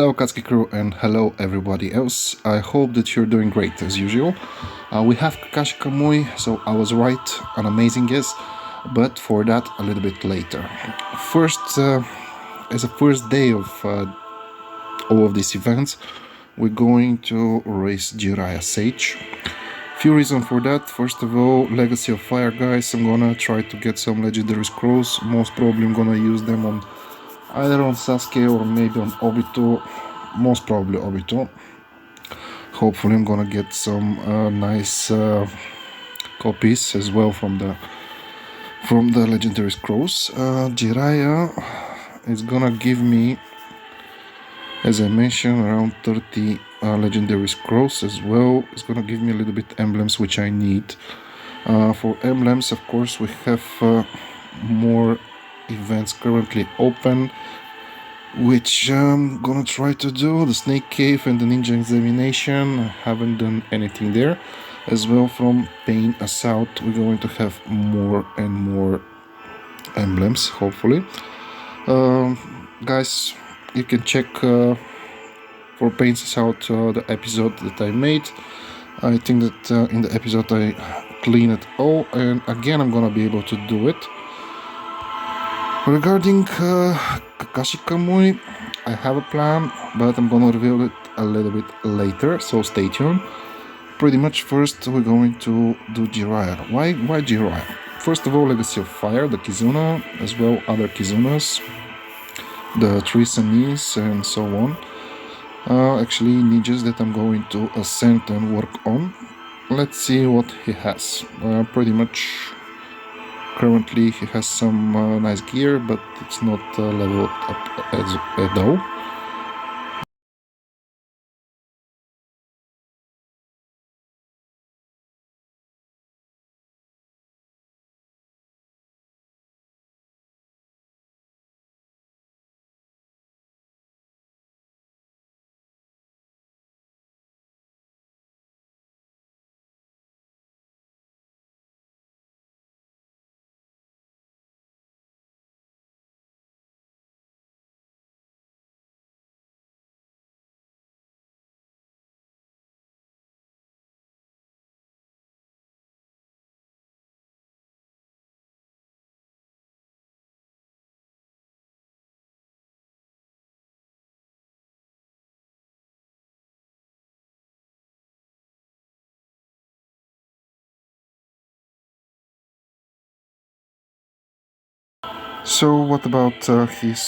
Hello Katsuki crew and hello everybody else. I hope that you're doing great as usual. We have Kakashi Kamui, so I was right, an amazing guess, but for that a little bit later. First, as a first day of all of these events, we're going to race Jiraiya Sage. Few reasons for that. First of all, Legacy of Fire guys, I'm gonna try to get some legendary scrolls. Most probably I'm gonna use them on either on Sasuke or maybe on Obito, most probably Obito. Hopefully I'm gonna get some nice copies as well from the legendary scrolls. Jiraiya is gonna give me, as I mentioned, around 30 legendary scrolls as well. It's gonna give me a little bit emblems which I need. For emblems, of course, we have more events currently open, which I'm gonna try to do. The Snake Cave and the Ninja Examination. I haven't done anything there. As well, from Pain Assault, we're going to have more and more emblems, hopefully. Guys, you can check for Pain Assault the episode that I made. I think that in the episode I clean it all, and again I'm gonna be able to do it. Regarding Kakashi Kamui, I have a plan, but I'm gonna reveal it a little bit later, so stay tuned. Pretty much first we're going to do Jiraiya. Why Jiraiya? First of all, Legacy of Fire, the Kizuna, as well other Kizunas, the three Sanis and so on. Actually ninjas that I'm going to ascend and work on. Let's see what he has. Pretty much currently he has some nice gear, but it's not leveled up at all. So what about his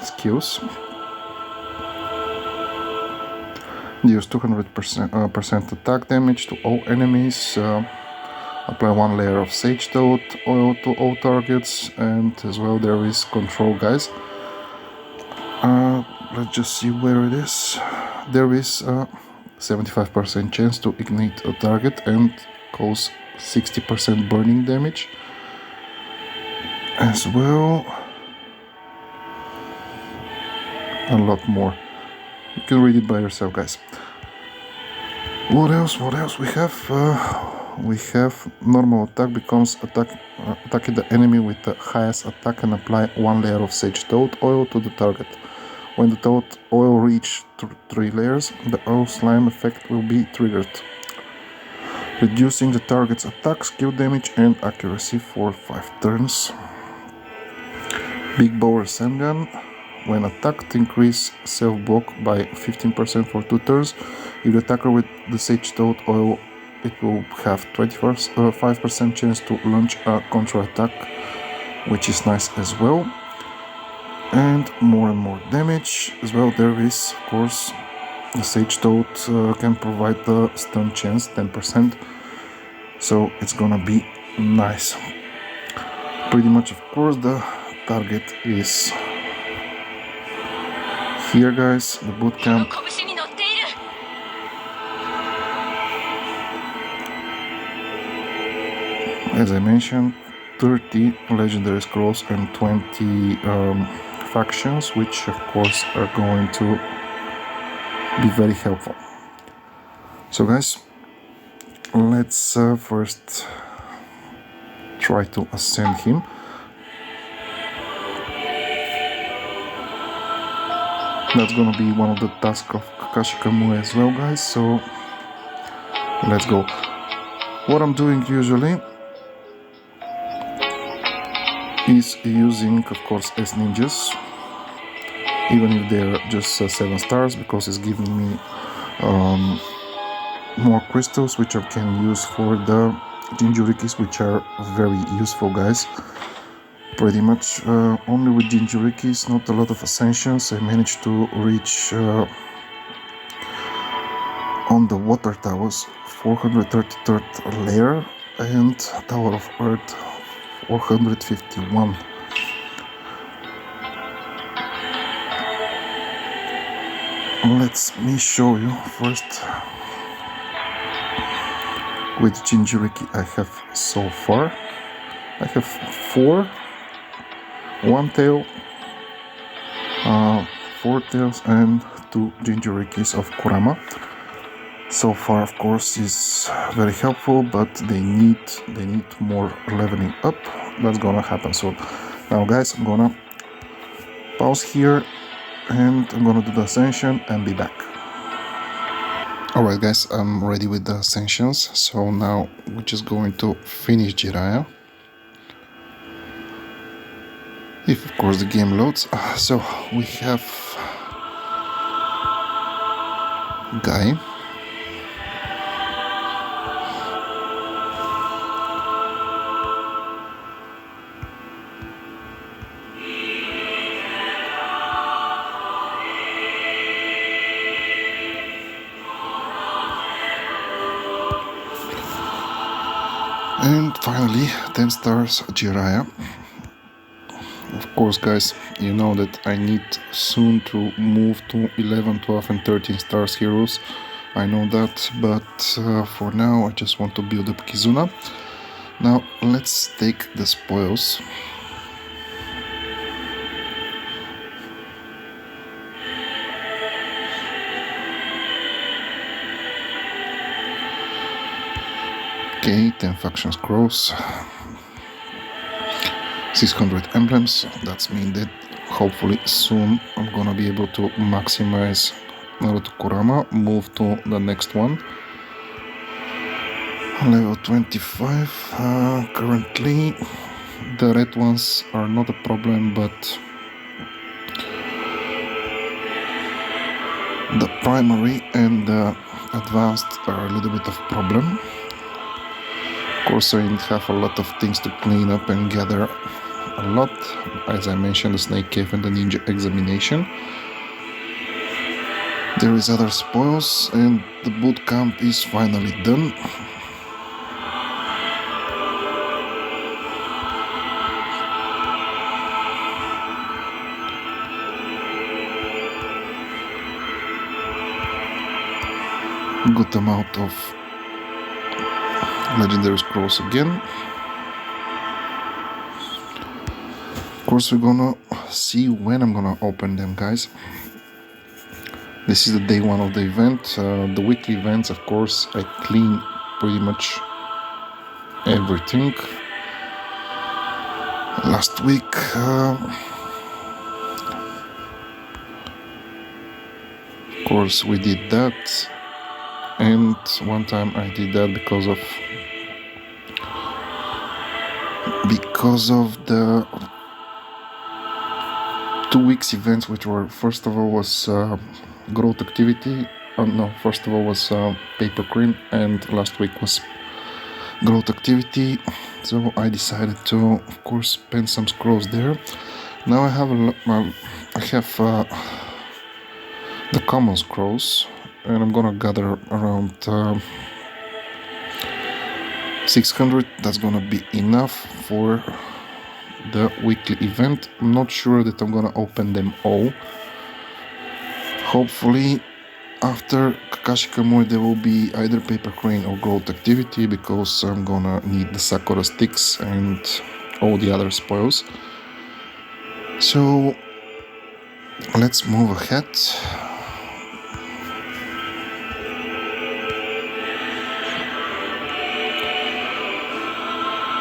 skills? Deals 200% attack damage to all enemies. Apply one layer of Sage Toad oil to all targets, and as well there is control, guys. Let's just see where it is. There is a 75% chance to ignite a target and cause 60% burning damage. As well, a lot more. You can read it by yourself, guys. What else we have? We have normal attack becomes attacking the enemy with the highest attack and apply one layer of Sage Toad oil to the target. When the Toad oil reaches 3 layers, the oil slime effect will be triggered, reducing the target's attack, skill damage and accuracy for 5 turns. Big Bower Sengun. When attacked, increase self-block by 15% for 2 turns. If the attacker with the Sage Toad oil, it will have 5% chance to launch a counter attack, which is nice as well. And more damage. As well, there is, of course, the Sage Toad can provide the stun chance, 10%. So it's gonna be nice. Pretty much, of course, the target is here, guys, the boot camp. As I mentioned, 30 legendary scrolls and 20 factions, which of course are going to be very helpful. So guys, let's first try to ascend him. That's gonna be one of the tasks of Kakashi Kamui as well, guys, so let's go. What I'm doing usually is using, of course, S ninjas, even if they're just 7 stars, because it's giving me more crystals which I can use for the Jinjurikis, which are very useful, guys. Pretty much only with Jinjurikis, not a lot of ascensions. I managed to reach on the water towers 433rd layer and Tower of Earth 451. Let me show you first which Jinjuriki I have so far. I have 4, 1 tail, 4 tails and 2 Jinjurikis of Kurama. So far, of course, is very helpful, but they need more leveling up. That's gonna happen soon. Now, guys, I'm gonna pause here and I'm gonna do the ascension and be back. Alright, guys, I'm ready with the ascensions. So now we're just going to finish Jiraiya. If, of course, the game loads. So we have Guy. And finally, 10 stars Jiraiya. Of course, guys, you know that I need soon to move to 11, 12 and 13 stars heroes. I know that, but for now I just want to build up Kizuna. Now let's take the spoils. Okay, 10 faction scrolls, 600 emblems. That means that hopefully soon I'm gonna be able to maximize Naruto Kurama, move to the next one. Level 25. Currently the red ones are not a problem, but the primary and the advanced are a little bit of problem. Of course, I have a lot of things to clean up and gather a lot. As I mentioned, the Snake Cave and the Ninja Examination. There is other spoils and the boot camp is finally done. Good amount of legendary scrolls again. Of course, we're gonna see when I'm gonna open them, guys. This is the day 1 of the event. The weekly events, of course, I clean pretty much everything. Last week of course we did that, and one time I did that because of the 2 weeks events, which were, first of all was growth activity. No, first of all was paper cream, and last week was growth activity. So I decided to, of course, spend some scrolls there. Now I have the common scrolls, and I'm gonna gather around 600. That's gonna be enough for the weekly event. I'm not sure that I'm gonna open them all. Hopefully after Kakashi Kamui there will be either paper crane or growth activity, because I'm gonna need the Sakura sticks and all the other spoils. So let's move ahead.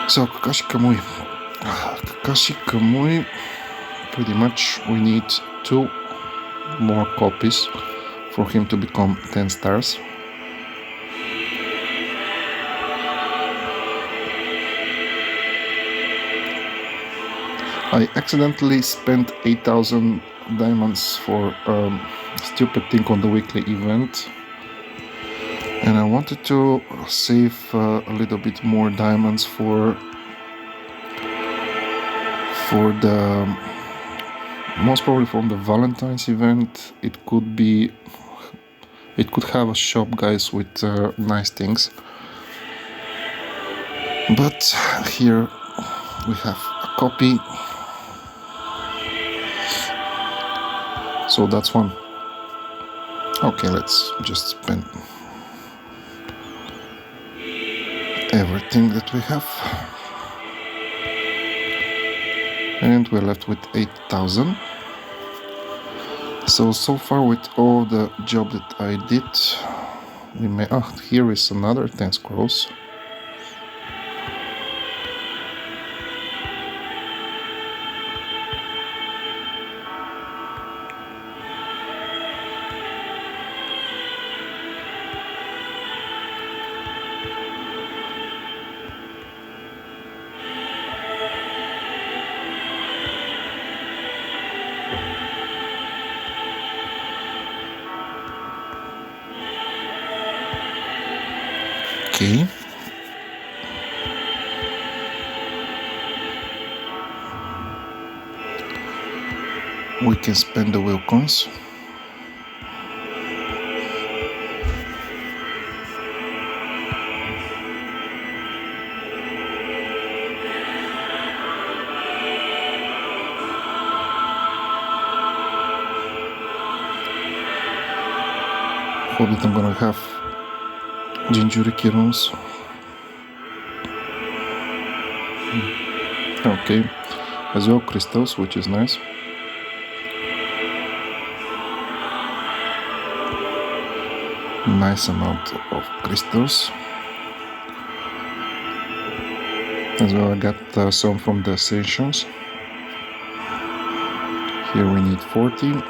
So Kakashi Kamui, pretty much we need 2 more copies for him to become 10 stars. I accidentally spent 8,000 diamonds for stupid thing on the weekly event, and I wanted to save a little bit more diamonds for the most probably from the Valentine's event. It could have a shop, guys, with nice things, but here we have a copy, so that's one. Okay, let's just spend everything that we have, and we're left with 8,000. So far with all the job that I did, we may... here is another 10 scrolls. Okay. We can spend the wheel coins. Hope that I'm gonna have Jinjuriki runes. Okay, as well crystals, which is nice. Nice amount of crystals. As well, I got some from the Ascensions. Here we need 40.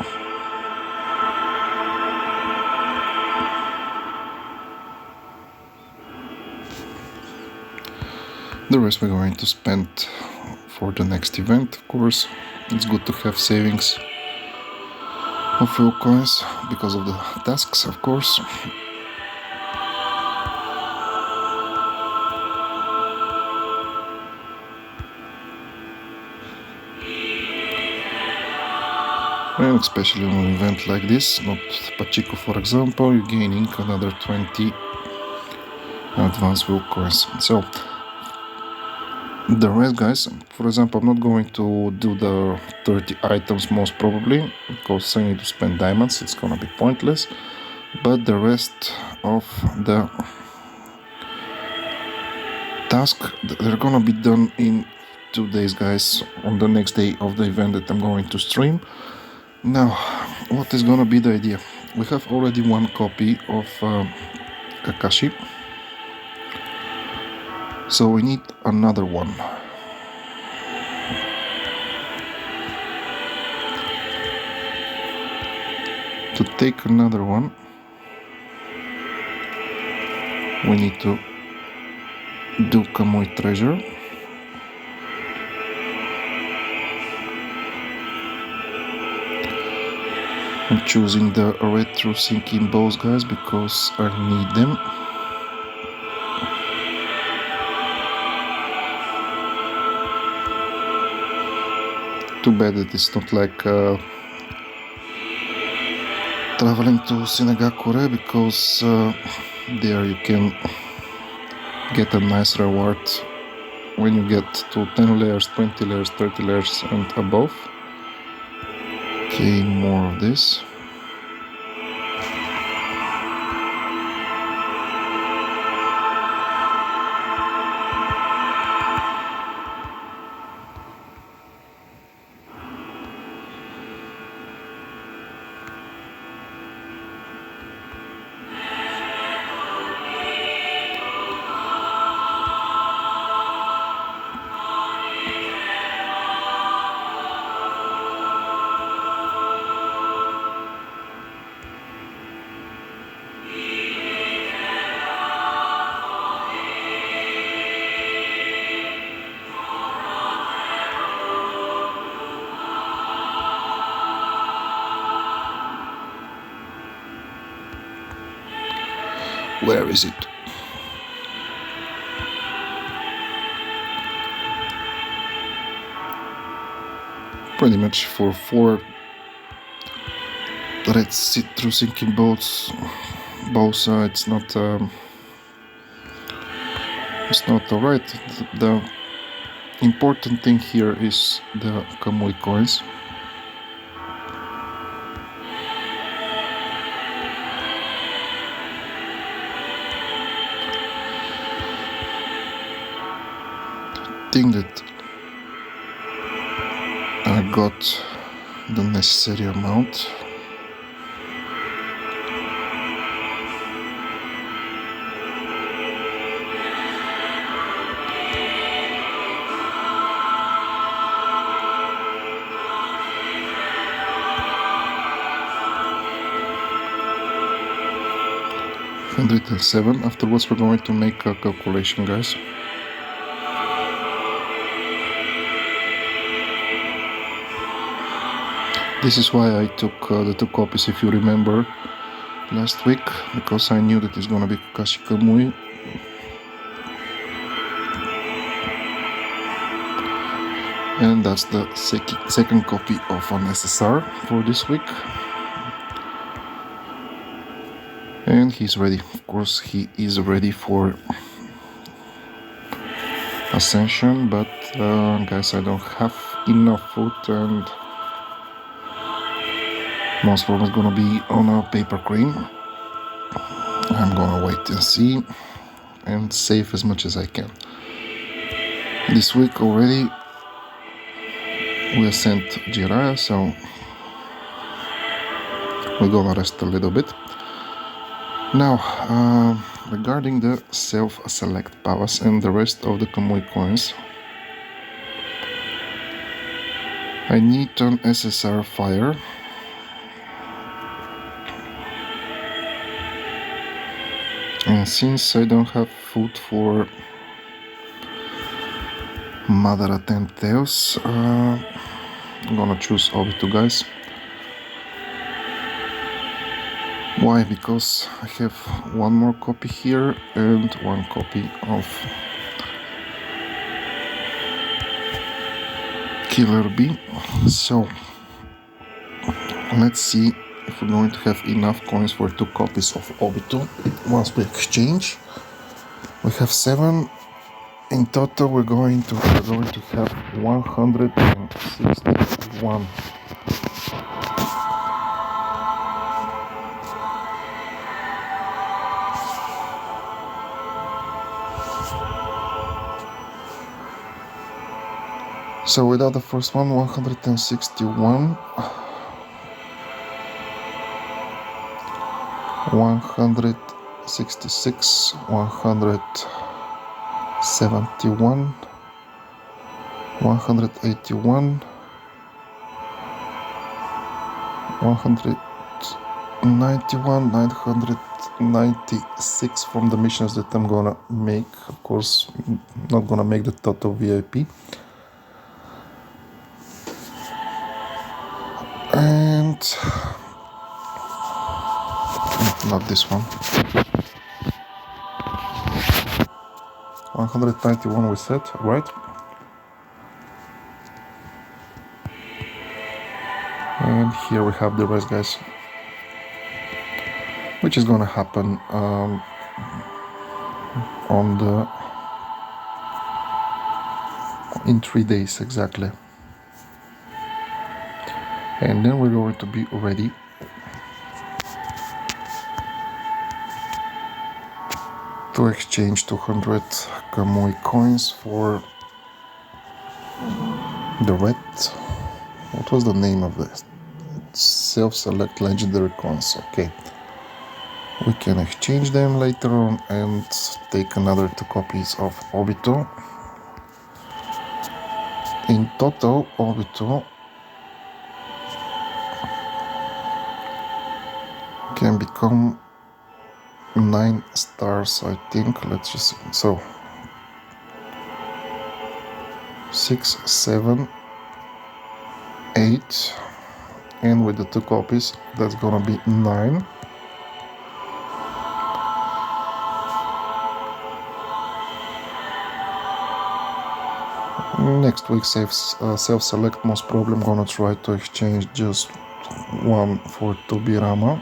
The rest we're going to spend for the next event, of course. It's good to have savings of fuel coins because of the tasks, of course. And especially on an event like this, not Pachiko for example, you're gaining another 20 advanced fuel coins. So the rest, guys, for example, I'm not going to do the 30 items most probably, because I need to spend diamonds, it's gonna be pointless. But the rest of the task, they're gonna be done in 2 days, guys, on the next day of the event that I'm going to stream. Now, what is gonna be the idea? We have already one copy of Kakashi. So we need another one. To take another one, we need to do Kamui treasure. I'm choosing the retro sinking bows, guys, because I need them. Too bad that it's not like traveling to Sinagakure, because there you can get a nice reward when you get to 10 layers, 20 layers, 30 layers and above. Okay, more of this. Where is it? Pretty much for 4 red citrus inking bolts. Both it's not alright. The important thing here is the kamui coins. I think that I got the necessary amount. $107. Afterwards we're going to make a calculation, guys. This is why I took the 2 copies, if you remember, last week, because I knew that it's gonna be Kakashi Kamui. And that's the second copy of an SSR for this week. And he's ready. Of course, he is ready for Ascension, but guys, I don't have enough food, and most probably it's gonna be on a paper crane. I'm gonna wait and see and save as much as I can. This week already we sent Jiraiya, so we're gonna rest a little bit. Now, regarding the self-select powers and the rest of the kamui coins, I need an SSR fire. And since I don't have food for Mother Atenteos, I'm gonna choose Obito, guys. Why? Because I have one more copy here and one copy of Killer B. So let's see if we're going to have enough coins for 2 copies of Obito once we exchange. We have 7. In total we're going to have 161. So without the first one, 161, 166, 171, 181, 191, 996 from the missions that I'm gonna make. Of course, not gonna make the total VIP. And not this one. 191 we said, right? And here we have the rest, guys, which is gonna happen in 3 days exactly. And then we're going to be ready to exchange 200 kamui coins for the red. What was the name of this? Self-select legendary coins. Okay, we can exchange them later on and take another 2 copies of Obito. In total, Obito can become 9 stars, I think. Let's just see. So 6, 7, 8, and with the 2 copies, that's gonna be 9. Next week, self-select, most probably I'm gonna try to exchange just one for Tobirama.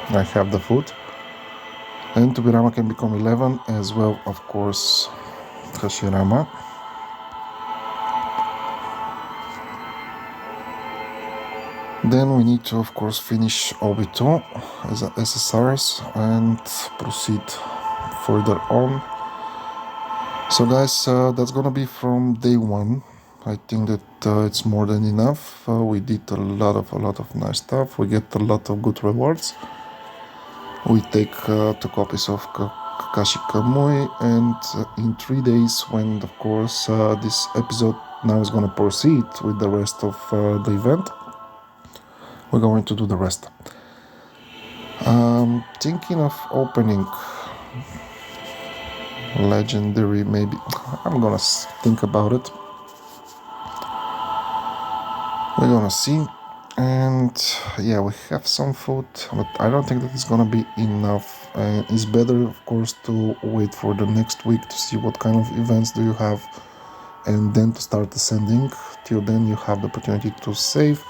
I have the food. And Tobirama can become 11 as well, of course, Hashirama. Then we need to, of course, finish Obito as a SSRs and proceed further on. So guys, that's gonna be from day one. I think that it's more than enough. We did a lot of nice stuff. We get a lot of good rewards. We take 2 copies of Kakashi Kamui, and in 3 days, when of course this episode now is gonna proceed with the rest of the event, we're going to do the rest. Thinking of opening legendary, maybe. I'm gonna think about it. We're gonna see. And yeah, we have some food, but I don't think that it's gonna be enough. It's better, of course, to wait for the next week to see what kind of events do you have, and then to start ascending. Till then, you have the opportunity to save.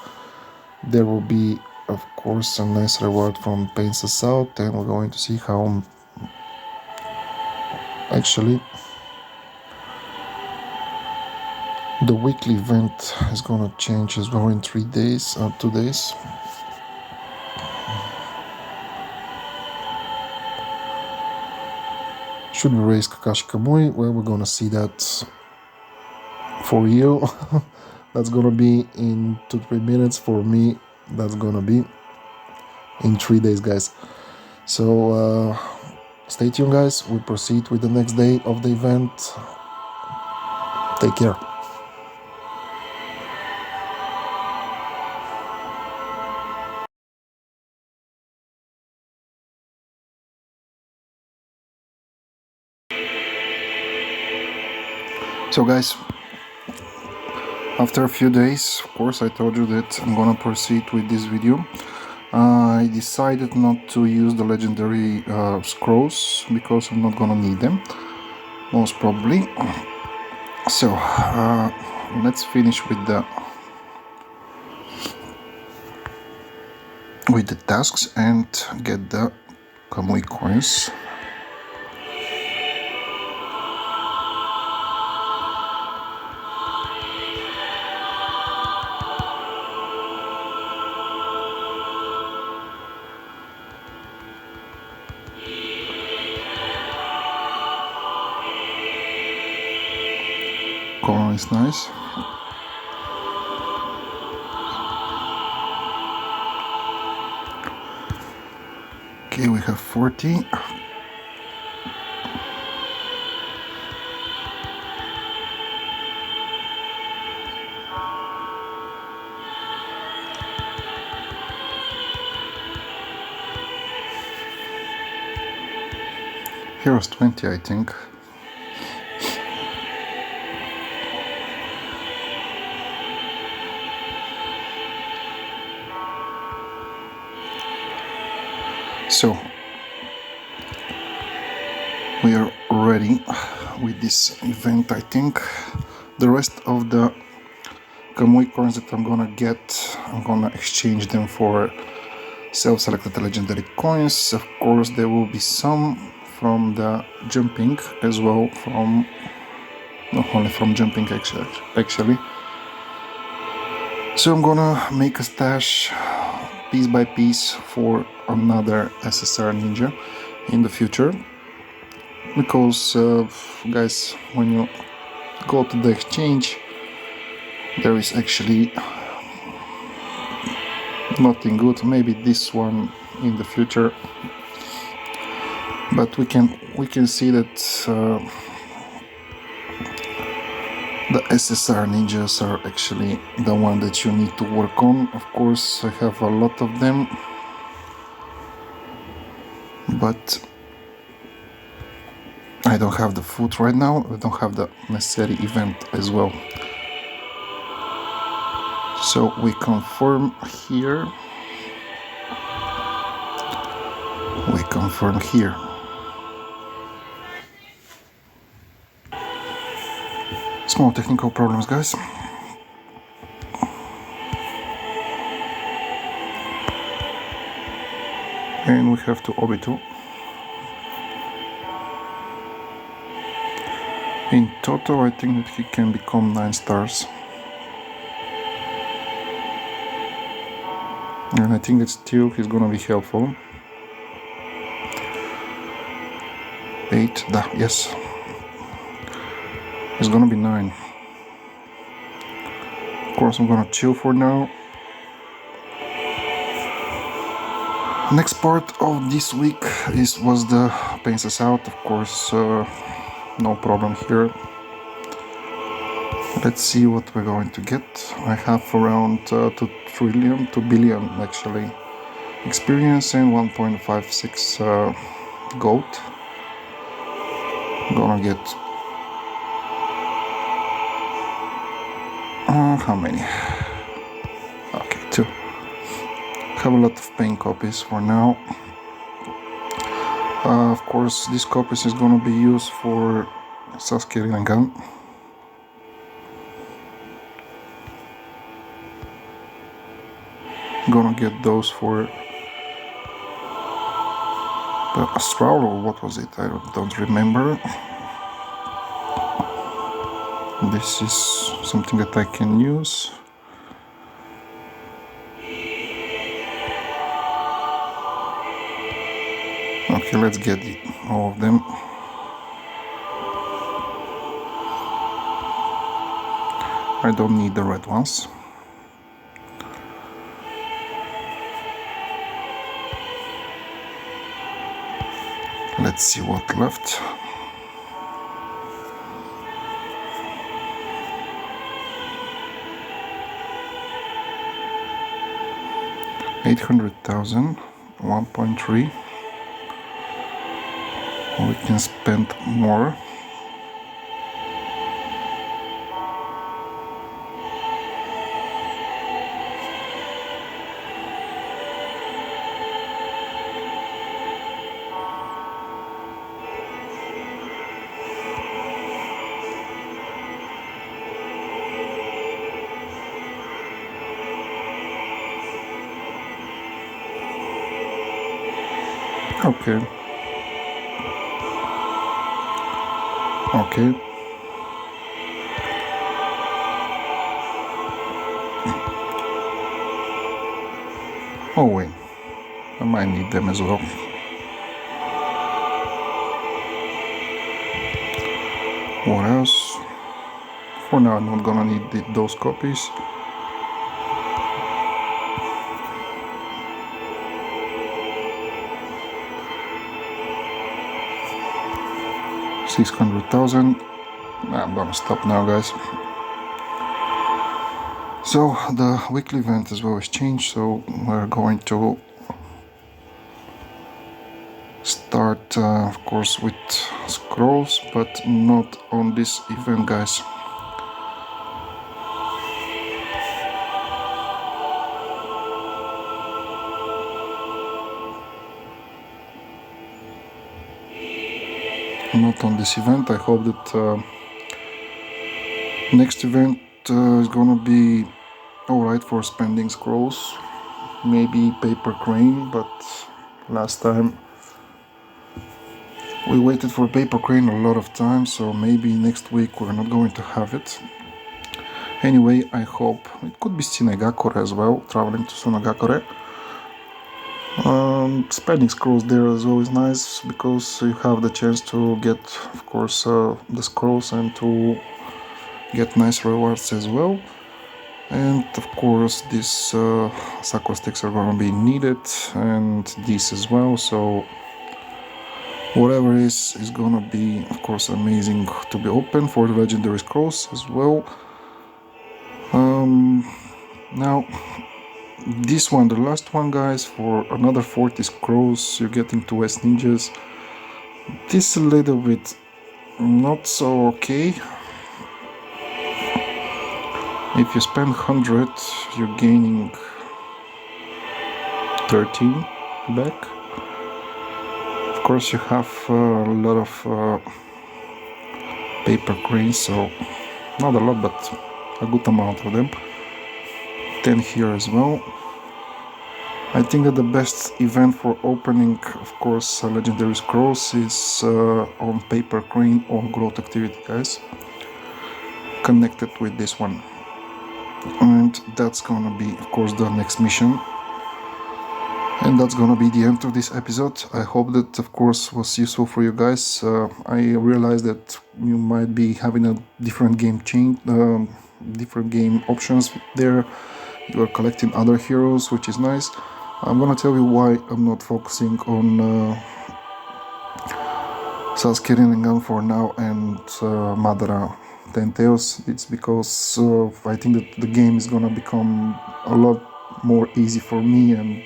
There will be, of course, a nice reward from Pains Us Out, and we're going to see how actually the weekly event is gonna change as well in 3 days or 2 days. Should we raise Kakashi Kamui? Well, we're gonna see that for you. That's gonna be in 2-3 minutes. For me, that's gonna be in 3 days, guys. So stay tuned, guys. We proceed with the next day of the event. Take care. So guys, after a few days, of course, I told you that I'm gonna proceed with this video. I decided not to use the legendary scrolls because I'm not gonna need them, most probably. So let's finish with the tasks and get the kamui coins. Color is nice. Okay, we have 40. Here was 20, I think. So we are ready with this event. I think the rest of the kamui coins that I'm gonna get, I'm gonna exchange them for self-selected legendary coins. Of course, there will be some from the jumping as well, from not only from jumping actually. So I'm gonna make a stash piece by piece for another SSR ninja in the future, because guys, when you go to the exchange, there is actually nothing good. Maybe this one in the future, but we can see that the SSR ninjas are actually the one that you need to work on. Of course, I have a lot of them, but I don't have the food right now. I don't have the necessary event as well. So we confirm here. We confirm here. Small technical problems, guys. And we have to Obito. In total, I think that he can become 9 stars. And I think that still he's gonna be helpful. 8, yes. It's gonna be 9. Of course, I'm gonna chill for now. Next part of this week was the pains us out. Of course, no problem here. Let's see what we're going to get. I have around 2 billion actually experience and 1.56 gold. Gonna get how many? Okay, 2. Have a lot of pain copies for now. Of course, this copies is gonna be used for Sasuke Rinnegan. Gonna get those for the Astral, or what was it? I don't remember. This is something that I can use. Okay, let's get all of them. I don't need the red ones. Let's see what left. $800,000, 1.3. We can spend more. Okay. Okay. Oh wait, I might need them as well. What else? For now, I'm not gonna need those copies. $600,000. I'm gonna stop now, guys. So the weekly event as well has changed, so we're going to start of course with scrolls, but not on this event, guys. Not on this event. I hope that next event is gonna be alright for spending scrolls. Maybe paper crane, but last time we waited for paper crane a lot of times, so maybe next week we're not going to have it. Anyway, I hope it could be Tsunegakure as well, traveling to Tsunegakure. Spending scrolls there is always nice because you have the chance to get, of course, the scrolls and to get nice rewards as well. And of course, these Sakura sticks are gonna be needed, and these as well. So whatever is gonna be, of course, amazing to be open for the legendary scrolls as well. Now this one, the last one, guys, for another 40 scrolls, you're getting 2 S ninjas. This a little bit not so okay. If you spend 100, you're gaining 13 back. Of course, you have a lot of paper cranes, so not a lot, but a good amount of them. 10 here as well. I think that the best event for opening, of course, Legendary Scrolls is on Paper Crane or Growth Activity, guys. Connected with this one. And that's gonna be, of course, the next mission. And that's gonna be the end of this episode. I hope that, of course, was useful for you guys. I realized that you might be having a different game change, different game options there. You are collecting other heroes, which is nice. I'm gonna tell you why I'm not focusing on Sasuke Rinnegan for now and Madara Tenteos. It's because I think that the game is gonna become a lot more easy for me and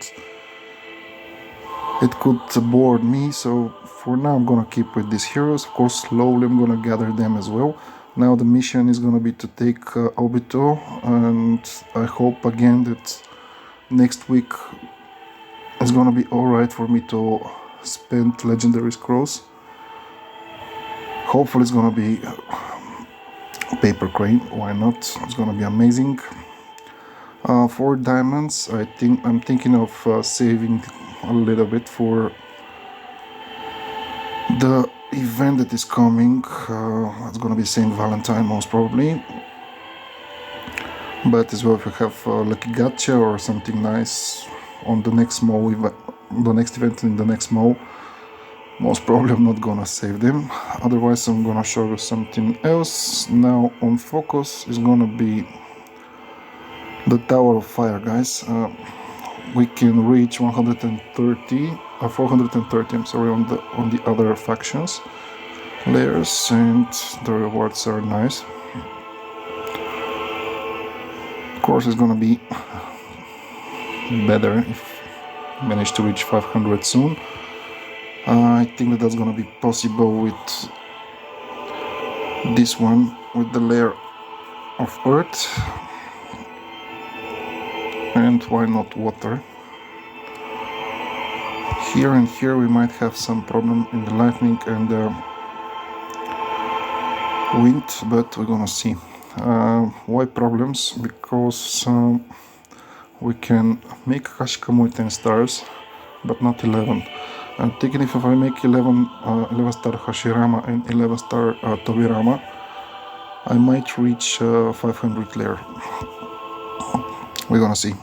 it could bore me, so for now I'm gonna keep with these heroes. Of course, slowly I'm gonna gather them as well. Now the mission is gonna be to take Obito, and I hope again that next week it's gonna be alright for me to spend Legendary Scrolls. Hopefully it's gonna be Paper Crane, why not? It's gonna be amazing. 4 diamonds, I'm thinking of saving a little bit for the event that is coming. It's gonna be Saint Valentine most probably, but as well if you have lucky gacha or something nice on the next the next event in the next mall, most probably I'm not gonna save them. Otherwise I'm gonna show you something else. Now on focus is gonna be the Tower of Fire, guys. We can reach 430 I'm sorry, on the other factions layers, and the rewards are nice. Of course it's gonna be better if I manage to reach 500 soon. I think that's gonna be possible with this one, with the layer of earth, and why not water. Here and here we might have some problem in the lightning and the wind, but we're gonna see. Why problems? Because we can make Kakashi Kamui 10 stars, but not 11. I'm thinking if I make 11 star Hashirama and 11 star Tobirama, I might reach 500 layer. We're gonna see.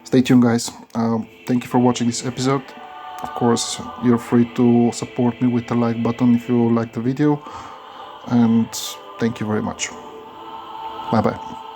Stay tuned, guys. Thank you for watching this episode. Of course, you're free to support me with the like button if you like the video, and thank you very much. Bye bye.